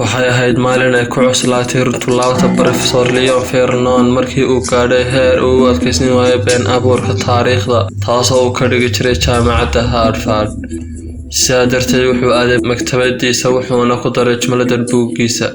waxay ahayd maalin ay ku cuslaatay runtu laabta Professor Leon Ferdinand markii uu gaadhay heer uu u adkaysan waayay been abuurka taariikhda taasoo uu ka dhigi jiray jaamacadda Harvard. sidaa darteed wuxuu aaday maktabadiisa wuxuuna ku daray jumladan buuggiisa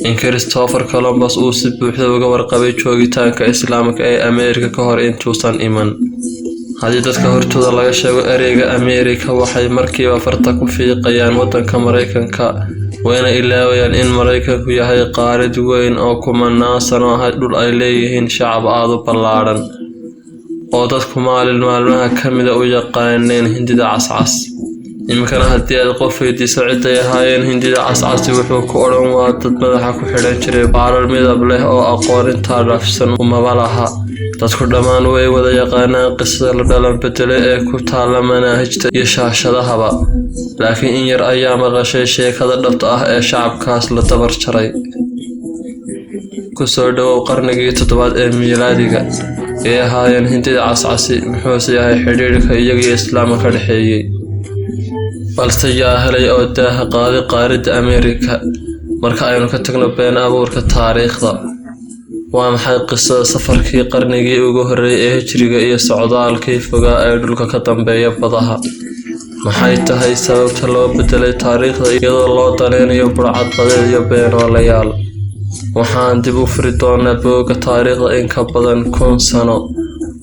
in Christopher Columbus uu si buuxda uga warqabay joogitaanka Islaamka ee Ameerika ka hor intuusan iman. haddii dadka hortooda laga sheego ereyga Ameerika waxay markiiba farta ku fiiqayaan waddanka Mareykanka wayna ilaawayaan in Mareykanku yahay qaarad weyn oo kumanaan sano ah dhul ay leeyihiin shacab aad u ballaaran oo dadku maalmaha ka mid ah u yaqaaneen Hindida Cascas. imikana haddii aad qof weydiiso cid ay ahaayeen Hindida Cascas wuxuu ku odhan waa dad madaxa ku xidhan jiray baarar midab leh oo aqoon intaa dhaafsan umaba laha. dadku dhammaan way wada yaqaanaan qisada la dhalan bedelay ee ku taala manaahijta iyo shaashadahaba, laakiin in yar ayaa maqashay sheekada dhabta ah ee shacabkaas la dabar jaray. kusoo dhawow qarnigii 7aad ee miilaadiga ee ahaayeen Hindida Cascas muxuuse yahay xidhiidhka iyaga iyo Islaamka ka dhexeeyay. balse yaa helay oo daaha qaaday qaaradda Ameerika marka aynu ka tagno been abuurka taariikhda. waa maxay qisada safarkii qarnigii ugu horreeyay ee hijriga iyo socdaalkii fogaa ee dhulka ka dambeeya badaha? maxay tahay sababta loo bedelay taariikhda iyadoo loo daneynayo burcadbadeed iyo beenoolayaal? waxaan dib u furi doonaa buugga taariikhda in ka badan 1000 sano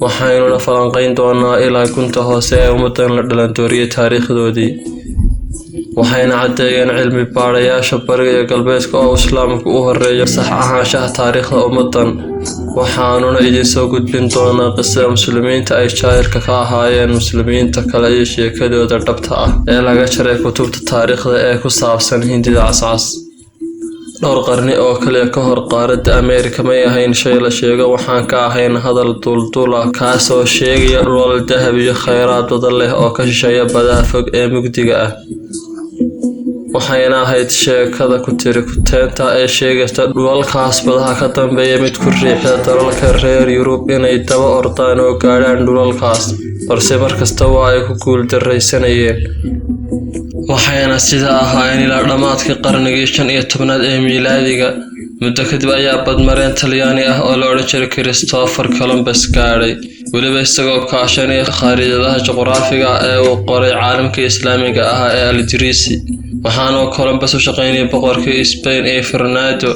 waxaynuna falanqayn doonaa ilaa gunta hoose ee ummadan la dhalandooriyay taariikhdoodii. waxayna caddeeyeen cilmi baarayaasha bariga iyo galbeedka oo Islaamku u horeeyo sax ahaanshaha taariikhda ummadan. waxaanuna idin soo gudbin doonaa qisada muslimiinta ay jaahilka ka ahaayeen muslimiinta kale iyo sheekadooda dhabta ah ee laga jaray kutubta taariikhda ee ku saabsan Hindida Cascas. dhowr qarni oo kale ka hor qaaradda Ameerika may ahayn shay la sheego waxaan ka ahayn hadal duulduul ah kaasoo sheegaya dhulal dahab iyo kheyraad badan leh oo ka shisheeya badaha fog ee mugdiga ah. waxayna ahayd sheekada ku tiri kuteenta ee sheegaysa dhulalkaas badaha ka dambeeya mid ku riixda dalalka reer Yurub inay daba ordaan oo gaadhaan dhulalkaas, balse markasta waa ay ku guuldarraysanayeen. waxayna sidaa ahaayeen ilaa dhammaadkii qarnigii 15aad ee miilaadiga. muddo kadib ayaa badmareen Talyaani ah oo la odhan jiray Christopher Columbus gaadhay, weliba isagoo kaashanaya khariidadaha juqraafiga ee uu qoray caalamka Islaamiga ah ee Al-Idrisi. waxaana Columbus u shaqaynayay boqorkii Spain ee Fernando.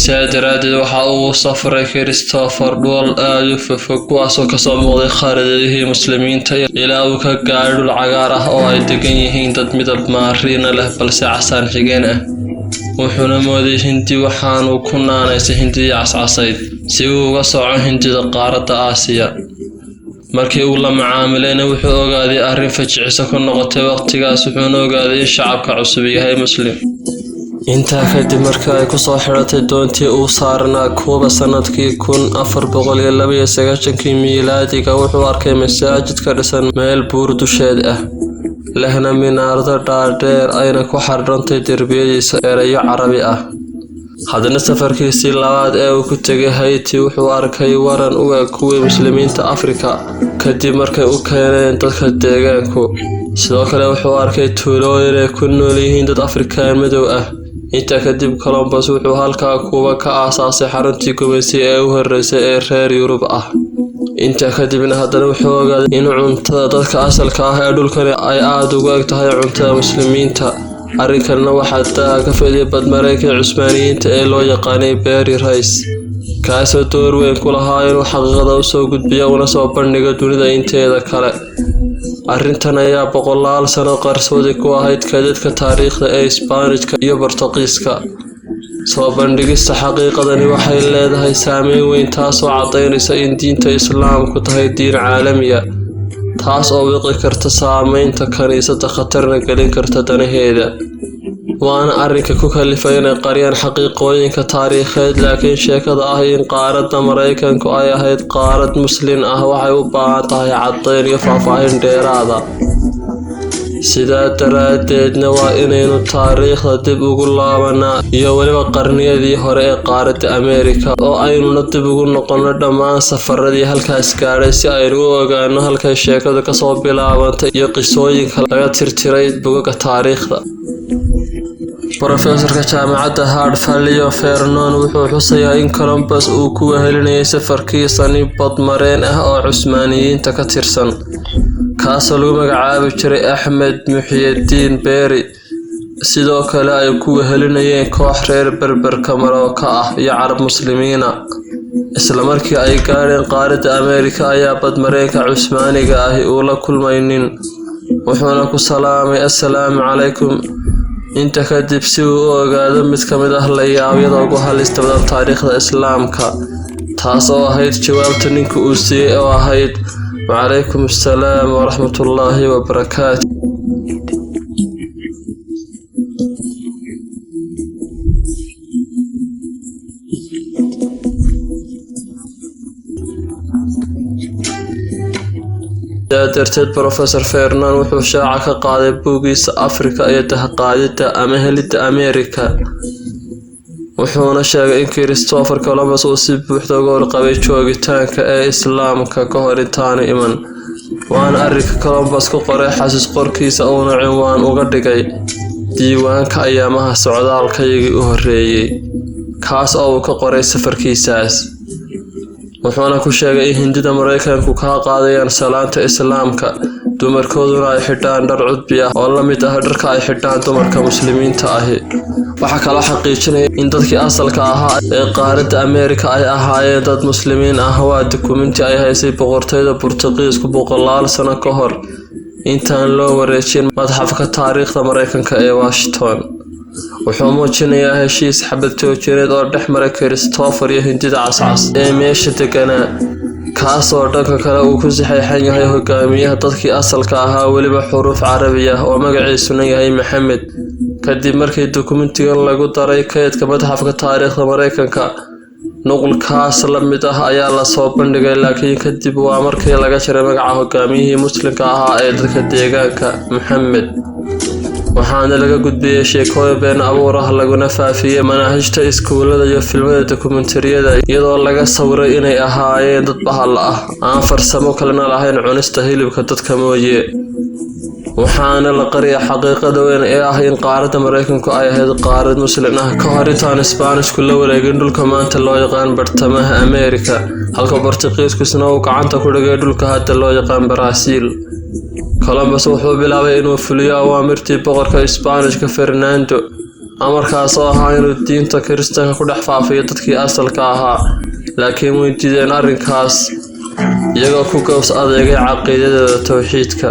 sidaa daraadeed waxa uu safray Christopher dhul aad u fog kuwaasoo kasoo muuqday khariidadihii muslimiinta ilaa uu ka gaadhay dhul cagaar ah oo ay degan yihiin dad midab maariin leh balse casaan xigeen ah. wuxuuna mooday Hindi waxaanu ku naanaysay Hindidii Cascasayd si uu uga sooco Hindida qaaradda Aasiya. markii uu la macaamilayna wuxuu ogaaday arrin fajicisa ku noqotay waqtigaas wuxuuna ogaaday in shacabka cusub yahay muslim. intaa kadib markii ay ku soo xiratay doontii uu saarnaa Cuba sanadkii 1492 miilaadiga wuxuu arkay masaajid ka dhisan meel buur dusheed ah lehna minaarado dhaadheer ayna ku xardhantay derbiyadiisa erayo Carabi ah. haddana safarkiisii labaad ee uu ku tegay Haiti wuxuu arkay waran u eg kuwii muslimiinta Afrika kadib markay u keeneen dadka deegaanku. sidoo kale wuxuu arkay tuulooyin ay ku nool yihiin dad Afrikaan madow ah. intaa kadib Columbus wuxuu halkaa Cuba ka aasaasay xaruntii gumeysi ee u horeysay ee reer Yurub ah. intaa kadibna haddana wuxuu ogaaday in cuntada dadka asalka ah ee dhulkani ay aad ugu eg tahay cuntada muslimiinta. arrinkanna waxaa taa ka faa'iiday badmareenkii Cusmaaniyiinta ee loo yaqaanay Beri Rice kaasoo door weyn ku lahaa inuu xaqiiqada u soo gudbiyo una soo bandhigo dunida inteeda kale. arrintan ayaa 100 sano qarsoodi ku ahayd kaydadka taariikhda ee Isbaanishka iyo Boortaqiiska. soo bandhigista xaqiiqadani waxay leedahay saameyn weyn taasoo caddaynaysa in diinta Islaamku tahay diin caalami ah taas oo wiqi karta saameynta kaniisadda khatarna gelin karta danaheeda. waana arrinka ku kalifay inay qariyaan xaqiiqooyinka taariikheed, laakiin sheekada ah in qaaradda Mareykanku ay ahayd qaarad muslim ah waxay u baahan tahay caddayn iyo faahfaahin dheeraada. sidaa daraadeedna waa inaynu taariikhda dib ugu laabanaa iyo weliba qarniyadii hore ee qaaradda Ameerika oo aynuna dib ugu noqono dhammaan safaradii halkaas gaadhay si aynu u ogaano halkay sheekadu kasoo bilaabantay iyo qisooyinka laga tirtiray buugagga taariikhda. Professorka jaamacadda Harvard Leo Fernon wuxuu xusayaa in Columbus uu ku wehelinayay safarkiisa nin badmareen ah oo Cusmaaniyiinta ka tirsan, kaasoo lagu magacaabi jiray Axmed Muxyidiin Beeri. sidoo kale ay ku wehelinayeen koox reer Berberka Marooka ah iyo Carab Muslimiina. isla markii ay gaareen qaaradda Ameerika ayaa badmareenka Cusmaaniga ahi uu la kulmay nin, wuxuuna ku salaamay assalaamu calaykum. inta kadib si uu u ogaado mid ka mid ah layaabyada ugu halista badan taariikhda Islaamka, taas oo ahayd jawaabta ninka uu siiyay oo ahayd wacalaykum assalaam waraxmatullaahi wabarakaatuh. darteed Professor Fernon wuxuu shaaca ka qaaday buugiisa Afrika iyo Dahqaadida ama Helidda Ameerika, wuxuuna sheegay in Christopher Columbus uu si buuxda uga warqabay joogitaanka ee Islaamka ka hor intaanu iman. waana arrinka Columbus ku qoray xasuus qorkiisa uuna cinwaan uga dhigay diiwaanka ayaamaha socdaalkaygii u horreeyay, kaas oo uu ka qoray safarkiisaas. wuxuuna ku sheegay in Hindida Mareykanku ka qaadayaan salaanta Islaamka, dumarkooduna ay xidhaan dhar cudbi ah oo la mid ah dharka ay xidhaan dumarka Muslimiinta ahi. waxa kale oo xaqiijinaya in dadkii asalka ahaa ee qaaradda Ameerika ay ahaayeen dad Muslimiin ah. waa dukumeenti ay haysay boqortooyada Boortaqiisku 100 sano ka hor intaan loo wareejin Madxafka Taariikhda Mareykanka ee Washington. wuxuu muujinayaa heshiis xabad joojineed oo dhex maray Christopher iyo Hindida Cascas ee meesha deganaa, kaasoo dhanka kale uu ku saxeexan yahay hogaamiyaha dadkii asalka ahaa, weliba xuruuf carabi ah oo magaciisuna yahay Maxamed. kadib markii dukumentigan lagu daray kaydka Madxafka Taariikhda Mareykanka, nuqulkaas la mid ah ayaa la soo bandhigay, laakiin kadib waa markii laga jaray magaca hogaamiyihii Muslimka ahaa ee dadka deegaanka Maxamed. waxaana laga gudbiyay sheekooyin been abuur ah laguna faafiyay manaahijta iskuulada iyo filmada dokumentariyada, iyadoo laga sawiray inay ahaayeen dad bahal ah aan farsamo kalena lahayn cunista hilibka dadka mooye. waxaana la qariyay xaqiiqada weyn ee ah in qaaradda Mareykanku ay ahayd qaarad Muslim ah ka hor intaan Isbaanishku la wareegin dhulka maanta loo yaqaan bartamaha Ameerika, halka Boortaqiiskusna uu gacanta ku dhigay dhulka hadda loo yaqaan Baraasiil. Columbus wuxuu bilaabay inuu fuliyo awaamirtii boqorka Isbaanishka Fernando, amarkaas oo ahaa inuu diinta Kiristaanka ku dhex faafiyo dadkii asalka ahaa, laakiin way diideen arrinkaas iyagoo ku gows adeegay caqiidadooda tawxiidka.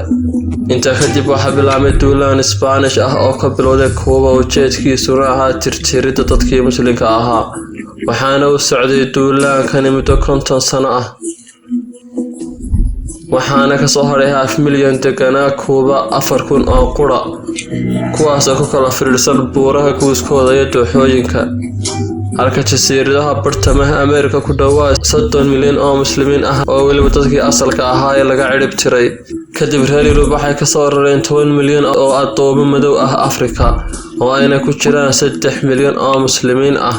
intaa kadib waxaa bilaabmay duulaan Isbaanish ah oo ka bilowday Cuba, ujeedkiisuna ahaa tirtiridda dadkii Muslimka ahaa, waxaana uu socday duulaankani muddo 50 sano ah. waxaana ka soo haray 500,000 deganaa Cuba 4,000 oo qura, kuwaasoo ku kala firirsan buuraha guuskooda iyo dooxooyinka, halka jasiiradaha bartamaha Ameerika ku dhawaad 30 milyan oo Muslimiin ah oo weliba dadkii asalka ahaa ee laga cirib tiray. kadib reer Yurub waxay ka soo rareen 10 milyan oo addoomo madow ah Afrika, oo ayna ku jiraan 3 milyan oo Muslimiin ah,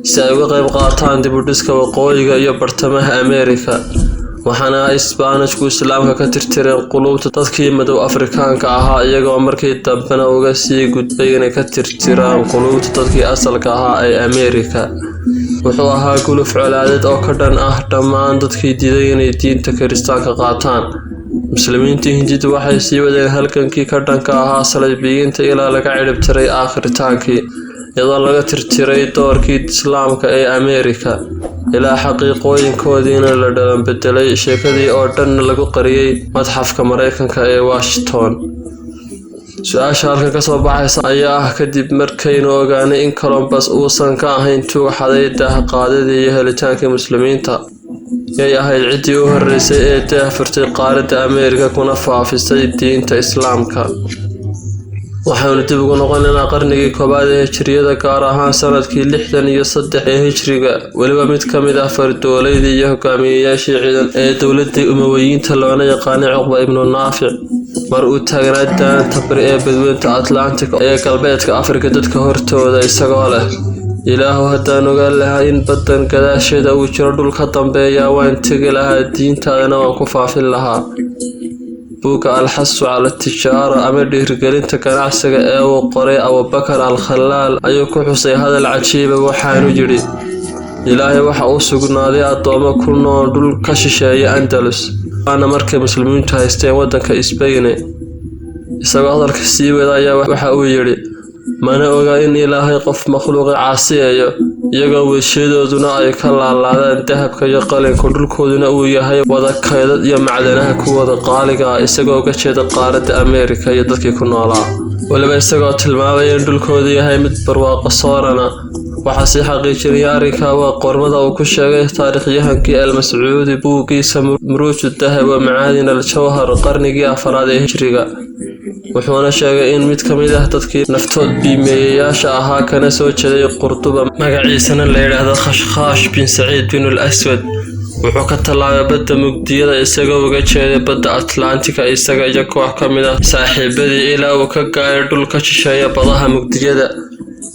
si ay uga qayb qaataan dib u dhiska waqooyiga iyo bartamaha Ameerika. waxaana Isbaanishku Islaamka ka tirtireen qulubta dadkii madow Afrikaanka ahaa, iyagoo markii dambena uga sii gudbay inay ka tirtiraan qulubta dadkii asalka ahaa ee Ameerika. wuxuu ahaa guluf colaadeed oo ka dhan ah dhammaan dadkii diiday inay diinta Kiristaanka qaataan. Muslimiintii Hindidu waxay sii wadeen halgankii ka dhanka ahaa Saliibiyiinta ilaa laga cirib tiray aakhirtaankii, iyadoo laga tirtiray doorkii Islaamka ee Ameerika, ilaa xaqiiqooyinkoodiina la dhalan bedelay, sheekadii oo dhan lagu qariyay Madxafka Mareykanka ee Washington. su-aasha halkan ka soo baxaysa ayaa ah, kadib markaynu ogaanay in Columbus uusan ka ahayn tuug xaday Dahqaadidii iyo helitaankii Muslimiinta, yay ahayd ciddii u horreysay ee daahfurtay qaaradda Ameerika kuna faafisay diinta Islaamka. waxaanu dib ugu noqonaynaa qarnigii 1aad ee Hijriyada, gaar ahaan sanadkii 63 ee Hijriga. weliba mid ka mid ah fardooleydii iyo hogaamiyeyaashii ciidan ee dowladii Umayyadeed loona yaqaanay Cuqba ibnu Naafic, mar uu taagnaa daanta bari ee badweynta Atlantic ee galbeedka Afrika dadka hortooda, isagoo leh Ilaahu haddaan ogaan lahaa in badan gadaasheeda uu jiro dhul ka dambeeya, waan tegi lahaa diintaadana waan ku faafin lahaa. buugga alxasu cala tijaara ama dhiirgelinta ganacsiga ee uu qoray Abubakar al-Khalaal ayuu ku xusay hadal cajiiba waxaanu yidhi Ilaahay waxa uu sugnaaday addoomo ku nool dhul ka shisheeya Andalus waana markay muslimiintu haysteen waddanka Spain isagoo hadalka sii wadaya waxa uu yidhi mana oga in Ilaahay qof makhluuqa caasiyayo iyagoo weeshadooduna ay ka laalaadaan dahabka iyo qalinka dhulkooduna uu yahay wada kaydad iyo macdanaha kuwada qaaliga ah isagoo uga jeeda qaaradda Ameerika iyo dadkii ku noolaa waliba isagoo tilmaamaya in dhulkoodu yahay mid barwaaqo soorana waxa si xaqiijinaya arrinka waa qormada uu ku sheegay taariikhyahankii al-Mascuudi buuggiisa Muruuj ad-Dahab wa Macaadin al-Jawhar qarnigii 4aad ee Hijriga wuxuuna sheegay in mid ka mid ah dadkii naftood biimeeyayaasha ahaa kana soo jeeday Qurtuba magaciisana la yiraahdo Khashkhash bin Saciid bin al-Aswad wuxuu ka talaabay badda mugdiyada isagoo uga jeeday badda Atlantika isaga iyo koox ka mid ah saaxiibadii ilaa uu ka gaaray dhulka shisheeya badaha mugdiyada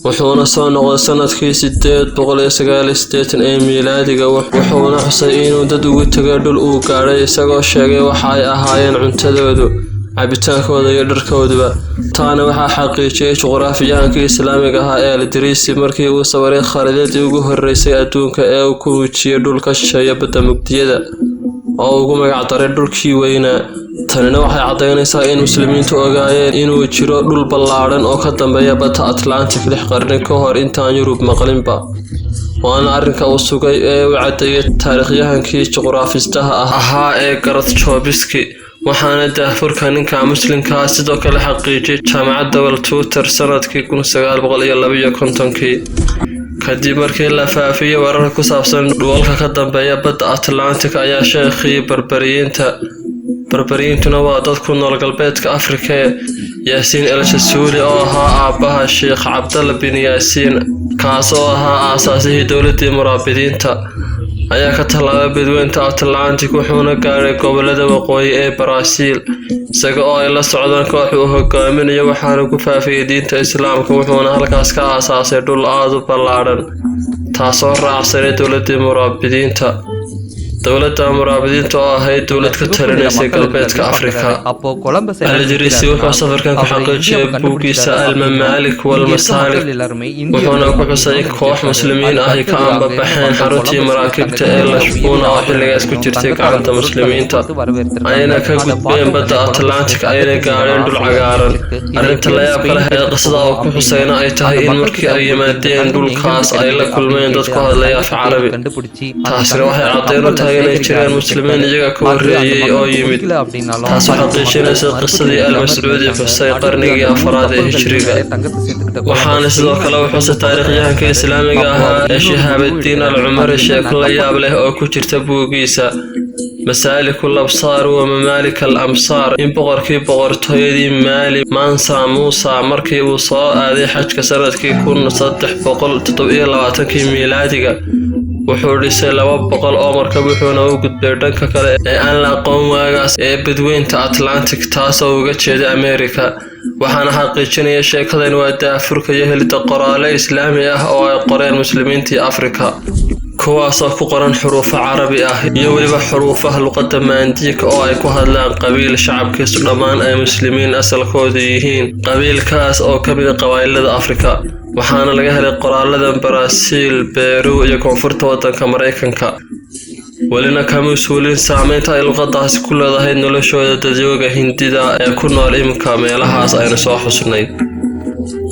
wuxuuna soo noqday sanadkii 889 ee miilaadiga wuxuuna xusay inuu dad ugu tagay dhul uu gaaray isagoo sheegay waxa ay ahaayeen cuntadoodu cabitaankooda iyo dharkooduba taana waxaa xaqiijiyay juqraafiyahankii islaamiga ahaa ee Al-Idriisi markii uu sawiray khariidadii ugu horeysay adduunka ee uu ku wujiyay dhulka shisheeya badda mugdiyada oo ugu magac daray dhulkii weynaa tanina waxay caddaynaysaa in muslimiintu ogaayeen inuu jiro dhul ballaaran oo ka dambeeya badda Atlantic 6 qarni ka hor intaan Yurub maqlinba waana arrinka uu sugay ee uu caddeeyay taariikhyahankii juqraafistaha ahaa ee Gareth Chomsky waxaana daahfurka ninka muslimka sidoo kale xaqiijiyay jaamacadda Waltuutar sanadkii 1952 kadib markii la faafiyay warar ku saabsan dhulka ka dambeeya badda Atlantic ayaa sheekhay barbariintuna waa dad ku nool galbeedka Afrika Yaasiin al-Jasuuli oo ahaa aabaha Sheekh Cabdallah bin Yaasiin kaas oo ahaa aasaasihii dowladda Muraabidiinta ayaa ka talaabay badweynta Atlantic wuxuuna gaaray gobolada waqooyi ee Brazil isaga oo ay la socdaan koox uu hogaaminayo waxaana ku faafiyay diinta Islaamka wuxuuna halkaas ka aasaasay dhul aad u ballaaran taasoo raacsanay dowladda Muraabidiinta oo ahayd dowlad ka talinaysay galbeedka Afrika Al-Idriisi wuxuu safarkan ku xaqiijiyay buuggiisa Al-Mamaalik wal-Masaalik wuxuuna ku xusay koox muslimiin ah ka ambabaxeen xaruntii maraakibta ee Lashbuuna oo xilligaas ku jirtay gacanta muslimiinta ayna ka gudbeen badda Atlantic ayna gaareen dhul cagaaran arrinta la yaabka leh ee qisada uu ku xusayna ay tahay in markii ay yimaadeen dhulkaas ay la kulmeen dad ku hadlaya af Carabi taasina waxay caddeyn u tahay inay jireen muslimiin iyaga ka horreeyay oo yimid taasoo xaqiijinaysa qisadii al-Mascuudi xusay qarnigii 4aad ee Hijriga waxaana sidoo kale uu xusay taariikhyahanka islaamiga ahaa ee Shihaabudiin al-Cumari sheeko la yaab leh oo ku jirta buuggiisa مسالك الأبصار وممالك الأمصار إن بقركي بقرتويدي مالي مانسا موسى مركي وصاء هذه حج كسرت كي يكون صدح بقل تطوئي لواتكي ميلادك وحوريسي لوا بقل أمر كبحونا وقد بيردنك كلا أن لاقوم واغاس بدوين تا أتلانتيك تاسا وقد شيد أمريكا waxaana xaqiijinaya sheekadan waa daafurka iyo helida qoraale islaami ah oo ay qoreen muslimiintii Afrika kuwaasoo ku qoran xuruufo Carabi ah iyo waliba xuruufaha luqadda Maandiga oo ay ku hadlaan qabiil shacabkiisu dhammaan ay muslimiin asalkoodu yihiin qabiilkaas oo ka mid ah qabaa'ilada Afrika waxaana laga helay qoraaladan Brazil, Peru iyo koonfurta waddanka Mareykanka walina kama suulin saameynta ay luqadaasi ku leedahay noloshooda dadweynaha Hindida ee ku nool imka meelahaas ayna soo xusnay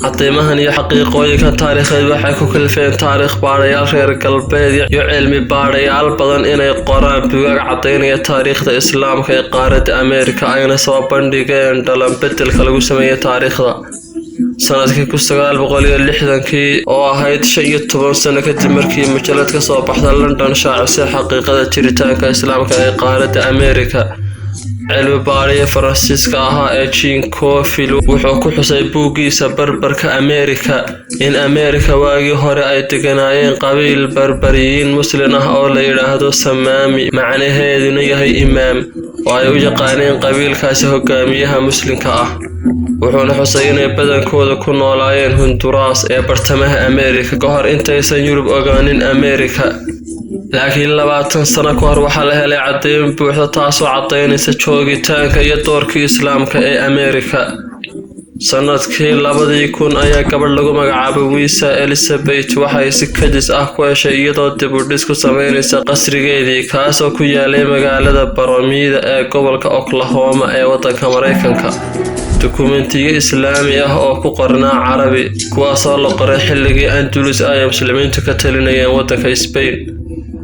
cadeymahan iyo xaqiiqooyinka taariikheed waxay ku kalfeen taariikh baarayaal reer galbeed iyo cilmi baarayaal badan inay qoraan buugaag cadeynaya taariikhda islaamka ee qaaradda Ameerika ayna soo bandhigeen dhalan bedelka lagu sameeyay taariikhda sanadkii 1960 oo ahayd 15 sano kadib markii majalad ka soo baxday London shaacisay xaqiiqada jiritaanka islaamka ee qaaradda Ameerika cilmi baariye Faransiiska ahaa ee Jean Coffey wuxuu ku xusay buuggiisa barbarka Ameerika in Ameerika waagii hore ay deganaayeen qabiil barbariyiin muslim ah oo la yiraahdo Samaami macnaheeduna yahay imaam oo ay u yaqaaneen qabiilkaasi hogaamiyaha muslimka ah wuxuuna xusay inay badankooda ku noolaayeen Honduras ee bartamaha Ameerika ka hor intaysan Yurub ogaanin Ameerika laakiin 20 sano ka hor waxaa la helay caddayn buuxda taasoo caddaynaysa joogitaanka iyo doorkii islaamka ee Ameerika. sanadkii 2000 ayaa gabadh lagu magacaabay Wiisa Elizabeth waxay si kadis ah ku heshay iyadoo dib u dhis ku sameynaysa qasrigeedii kaasoo ku yaalay magaalada Baromida ee gobolka Oklahoma ee waddanka Mareykanka. dukumentiyo islaami ah oo ku qornaa Carabi kuwaasoo la qoray xilligii Andalus ay muslimiintu ka talinayeen waddanka Spain.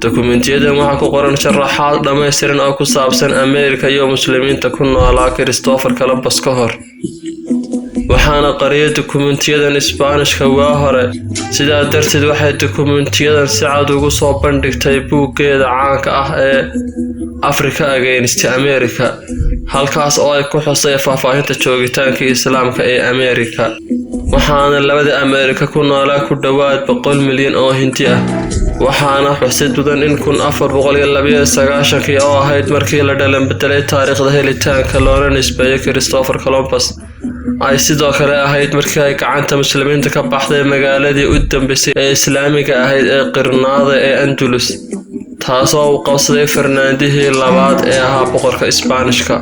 dukumentiyadan waxaa ku qoran sharaxaad dhammaystiran oo ku saabsan Ameerika iyo muslimiinta ku noolaa Christopher Columbus ka hor. waxaana qariyay dukumentiyadan Isbaanishka waa hore. sidaa darteed waxay dukumentiyadan si cad ugu soo bandhigtay buuggeeda caanka ah ee Africa Against America, halkaas oo ay ku xusay faahfaahinta joogitaanka islaamka ee Ameerika. waxaana labada Ameerika ku noolaa ku dhawaad 100 milyan oo Hindi ah. waxaana xusid mudan in 1492 oo ahayd markii la dhalan bedelay taariikhda helitaanka loona nisbeeyay Christopher Columbus ay sidoo kale ahayd markii ay gacanta muslimiinta ka baxday magaaladii u dambeysay ee islaamiga ahayd ee qirnaada ee Andalus, taasoo uu qabsaday Fernandihii labaad ee ahaa boqorka Isbaanishka.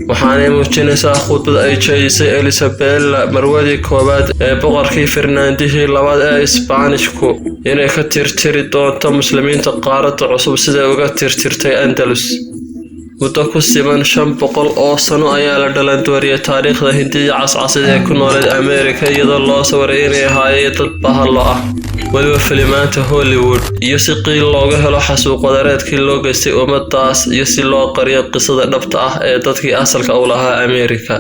waxaanay muujinaysaa khudbad ay jeedisay Isabella marwadii koowaad ee boqorkii Fernandihii labaad ee Isbaanishku inay ka tirtiri doonto muslimiinta qaaradda cusub siday uga tirtirtay Andalus. muddo ku siman 500 oo sano ayaa la dhalan dooriyay taariikhda Hindida cascasida ee ku noolay Ameerika iyadoo loo sawiray inay ahaayeen dad bahalo ah waliba filimaanta Hollywood iyo si qiil looga helo xasuuq wadareedkii loo geystay ummadaas iyo si loo qariyo qisada dhabta ah ee dadkii asalka u lahaa Ameerika.